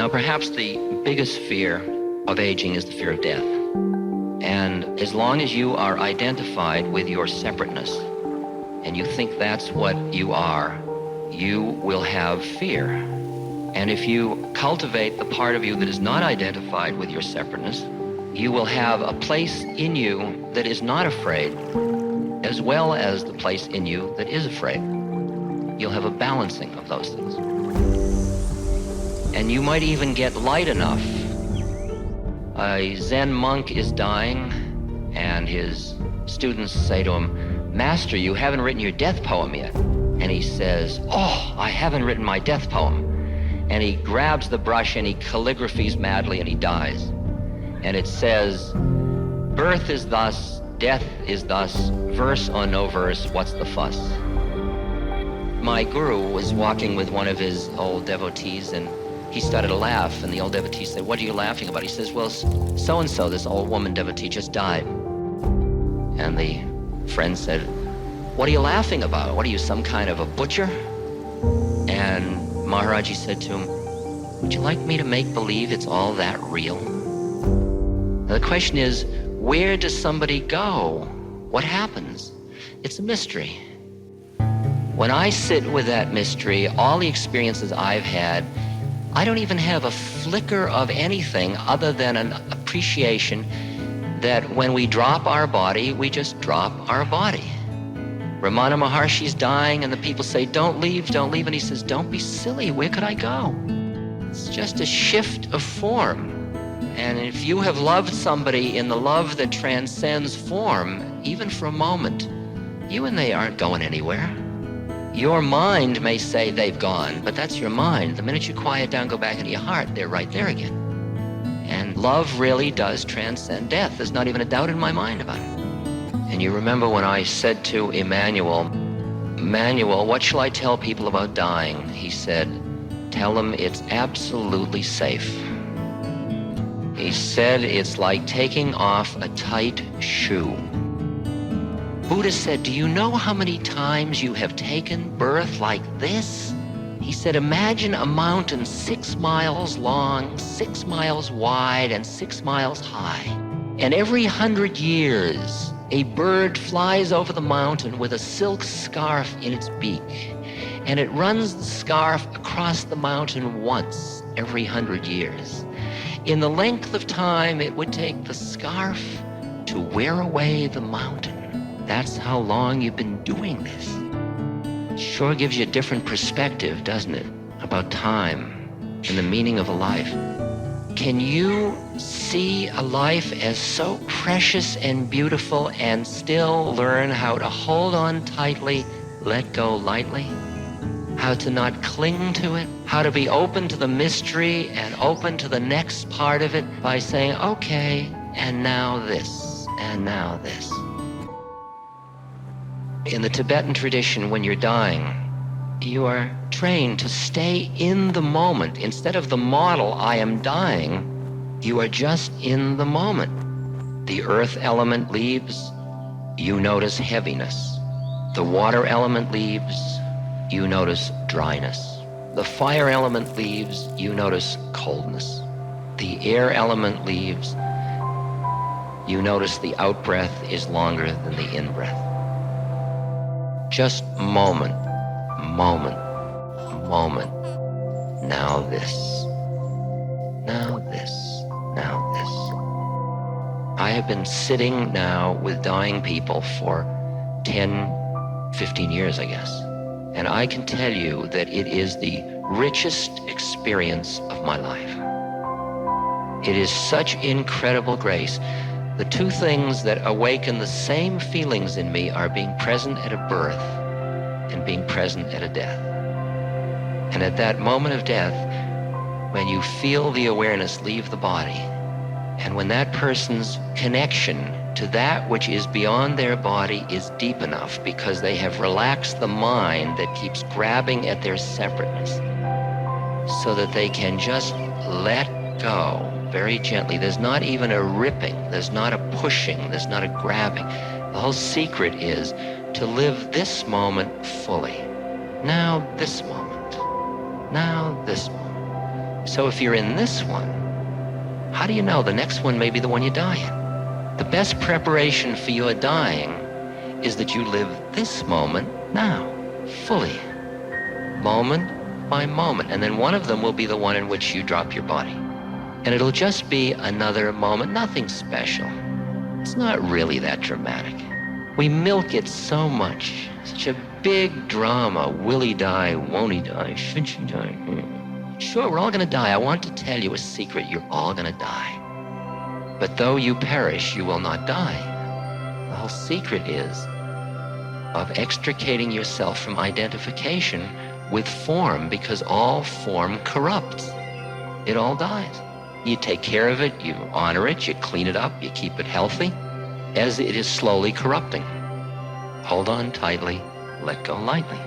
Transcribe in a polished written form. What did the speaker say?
Now, perhaps the biggest fear of aging is the fear of death. And as long as you are identified with your separateness, and you think that's what you are, you will have fear. And if you cultivate the part of you that is not identified with your separateness, you will have a place in you that is not afraid, as well as the place in you that is afraid. You'll have a balancing of those things. And you might even get light enough. A Zen monk is dying, and his students say to him, "Master, you haven't written your death poem yet." And he says, "Oh, I haven't written my death poem." And he grabs the brush and he calligraphies madly and he dies. And it says, "Birth is thus, death is thus, verse or no verse, what's the fuss?" My guru was walking with one of his old devotees, and he started to laugh, and the old devotee said, "What are you laughing about?" He says, "Well, so-and-so, this old woman devotee, just died." And the friend said, "What are you laughing about? What are you, some kind of a butcher?" And Maharaji said to him, "Would you like me to make believe it's all that real?" Now, the question is, where does somebody go? What happens? It's a mystery. When I sit with that mystery, all the experiences I've had, I don't even have a flicker of anything other than an appreciation that when we drop our body, we just drop our body. Ramana Maharshi's dying, and the people say, don't leave, and he says, "Don't be silly, where could I go?" It's just a shift of form. And if you have loved somebody in the love that transcends form, even for a moment, you and they aren't going anywhere. Your mind may say they've gone, but that's your mind. The minute you quiet down, go back into your heart, they're right there again. And love really does transcend death. There's not even a doubt in my mind about it. And you remember when I said to Emmanuel, "Emmanuel, what shall I tell people about dying?" He said, "Tell them it's absolutely safe." He said it's like taking off a tight shoe. Buddha said, "Do you know how many times you have taken birth like this?" He said, "Imagine a mountain 6 miles long, 6 miles wide, and 6 miles high. And every 100 years, a bird flies over the mountain with a silk scarf in its beak, and it runs the scarf across the mountain once every 100 years. In the length of time it would take the scarf to wear away the mountain. That's how long you've been doing this." Sure gives you a different perspective, doesn't it, about time and the meaning of a life. Can you see a life as so precious and beautiful and still learn how to hold on tightly, let go lightly? How to not cling to it? How to be open to the mystery and open to the next part of it by saying, "Okay, and now this, and now this." In the Tibetan tradition, when you're dying, you are trained to stay in the moment. Instead of the model, "I am dying," you are just in the moment. The earth element leaves, you notice heaviness. The water element leaves, you notice dryness. The fire element leaves, you notice coldness. The air element leaves, you notice the out-breath is longer than the in-breath. Just moment, moment, moment. Now this, now this, now this. I have been sitting now with dying people for 10, 15 years, I guess. And I can tell you that it is the richest experience of my life. It is such incredible grace. The two things that awaken the same feelings in me are being present at a birth and being present at a death. And at that moment of death, when you feel the awareness leave the body, and when that person's connection to that which is beyond their body is deep enough because they have relaxed the mind that keeps grabbing at their separateness, so that they can just let go very gently. There's not even a ripping, there's not a pushing, there's not a grabbing. The whole secret is to live this moment fully. Now this moment. Now this moment. So if you're in this one, how do you know the next one may be the one you die in? The best preparation for your dying is that you live this moment now, fully, moment by moment. And then one of them will be the one in which you drop your body. And it'll just be another moment, nothing special. It's not really that dramatic. We milk it so much, such a big drama. Will he die? Won't he die? Should she die? Sure, we're all gonna die. I want to tell you a secret. You're all gonna die. But though you perish, you will not die. The whole secret is of extricating yourself from identification with form, because all form corrupts. It all dies. You take care of it, you honor it, you clean it up, you keep it healthy, as it is slowly corrupting. Hold on tightly, let go lightly.